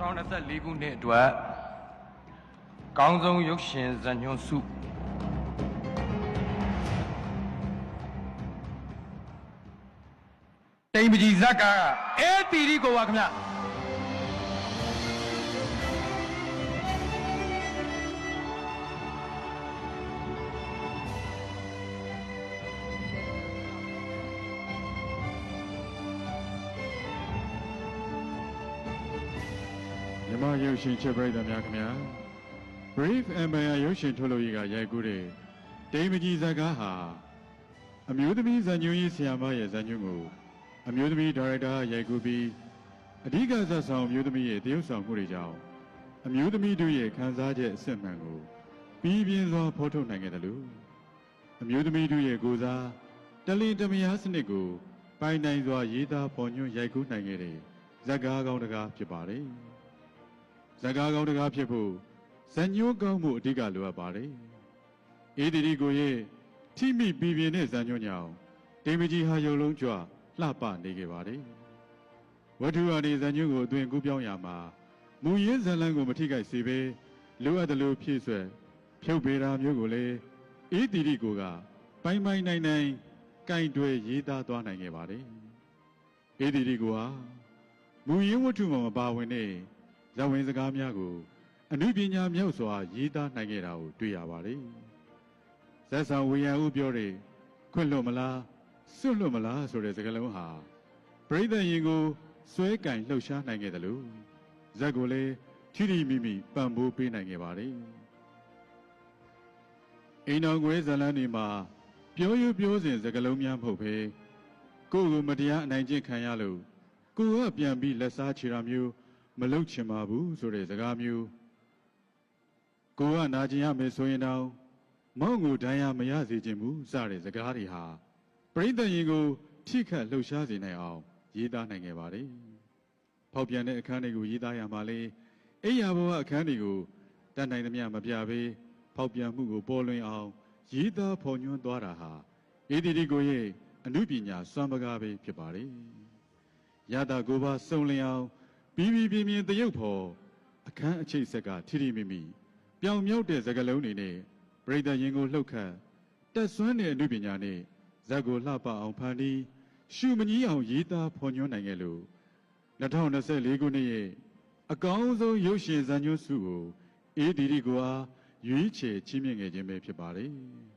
2024 ခုနှစ်အတွက်ကောင်းဆုံးရုပ်ရှင်ဇာတ်ညွှန်းဆုတိမ်ပကြီးဇက်ကအဲတီရီကိုပါခင်ဗျမြမရုပ်ရှင်ချက်ပရိသတ်များခင်ဗျာ Brave Empire ရုပ်ရှင်ထုတ်လုပ်ရေးကရိုက်ကူးတဲ့တိမ်ပကြီးဇက်ကားဟာအမျိုးသမီးဇာညွှန်းရေးဆရာမရဲ့ဇာညွှန်းကိုအမျိုးသမီးဒါရိုက်တာရိုက်ကူးပြီးအဓိကဇာတ်ဆောင်အမျိုးသမီးရဲ့တရုပ်ဆောင်မှုတွေကြောင့်အမျိုးသမီးတို့ရဲ့ခံစားချက်အစစ်မှန်ကိုပြီးပြင်းစွာဖော်ထုတ်နိုင်ခဲ့တယ်လို့အမျိုးသမီးတို့ရဲ့ကိုယ်စားတလင်တမယားစနစ်ကိုပိုင်နိုင်စွာရေးသားပေါ်ညွှန်းရိုက်ကူးနိုင်ခဲ့တဲ့ဇက်ကားကောင်းတကားဖြစ်ပါတယ်ဇက်ကားကောင်းတကားဖြစ်ဖို့ဇညွှန်းကောင်းမှုအဓိကလိုအပ်ပါတယ်။အေဒီဒီကိုရဲ့ထိမိပြည်ပြင်းတဲ့ဇညွှန်းကြောင့်တိမ်ပကြီးဟာရုံလုံးကြွလှပနေခဲ့ပါတယ်။ဝတ္ထုအနေဇညွှန်းကိုအသွင်ကူးပြောင်းရမှာမူရင်းဇလန်းကိုမထိခိုက်စေဘဲလိုအပ်တယ်လို့ဖြည့်ဆွက်ဖြုတ်ပေတာမျိုးကိုလည်းအေဒီဒီကိုကပိုင်ပိုင်နိုင်နိုင်ကင်တွယ်ရေးသားသွားနိုင်ခဲ့ပါတယ်။အေဒီဒီကိုဟာမူရင်းဝတ္ထုမှာမပါဝင်တဲ့ဇဝင်စကားများကိုအနုပညာမြောက်စွာရေးသားနိုင်ခဲ့တာကိုတွေ့ရပါတယ်။ဇက်ဆောင်ဝေယံဦးပြောတဲ့ခွင့်လွတ်မလားစွန့်လွတ်မလားဆိုတဲ့စကားလုံးဟာပရိသတ်ရင်ကိုဆွဲကင်လှုပ်ရှားနိုင်ခဲ့တယ်လို့ဇက်ကိုလည်းထိထိမိမိပံ့ပိုးပေးနိုင်ခဲ့ပါတယ်။အိမ်တော်ခွဲဇလန်းတွေမှာပြောရပြောစဉ်စကားလုံးများမဟုတ်ဘဲကိုယ့်ကိုမတရားအနိုင်ကျင့်ခံရလို့ကိုယ်ကပြန်ပြီးလက်စားချေတာမျိုးမလုပ်ချင်ပါဘူးဆိုတဲ့စကားမျိုးကိုကနာကျင်ရမယ်ဆိုရင်တော့မောင်းကိုဒဏ်ရာမရစေချင်ဘူးစတဲ့စကားတွေဟာပရိသတ်ရင်ကိုထိခတ်လှုပ်ရှားစေနိုင်အောင်ရေးသားနိုင်ခဲ့ပါတယ်။ဖောက်ပြန်တဲ့အခန်းတွေကိုရေးသားရမှာလေအိယာဘဝအခန်းတွေကိုတတ်နိုင်သမျှမပြဘဲဖောက်ပြန်မှုကိုပေါ်လွင်အောင်ရေးသားဖော်ညွှန်းသွားတာဟာအေဒီဒီကိုရဲ့အနုပညာစွမ်းပကားပဲဖြစ်ပါတယ်။ရတာကိုပါစုံလင်အောင်ပြီးပြင်းတရုပ်ဖော်အခန်းအချိတ်ဆက်ကထိထိမိမိပြောင်မြောက်တဲ့စကားလုံးတွေနဲ့ပရိသတ်ရင်ကိုလှုပ်ခတ်တက်ဆွမ်းတဲ့အနုပညာနဲ့ဇက်ကိုလှပအောင်ဖန်တီးရှုမကြီးအောင်ရေးသားဖော်ညွှန်းနိုင်ခဲ့လို့2024ခုနှစ်ရဲ့အကောင်းဆုံးရုပ်ရှင်ဇာတ်ညွှန်းဆုကိုအေဒီဒီကိုအားရွေးချယ်ချီးမြှင့်ခဲ့ခြင်းပဲဖြစ်ပါတယ်။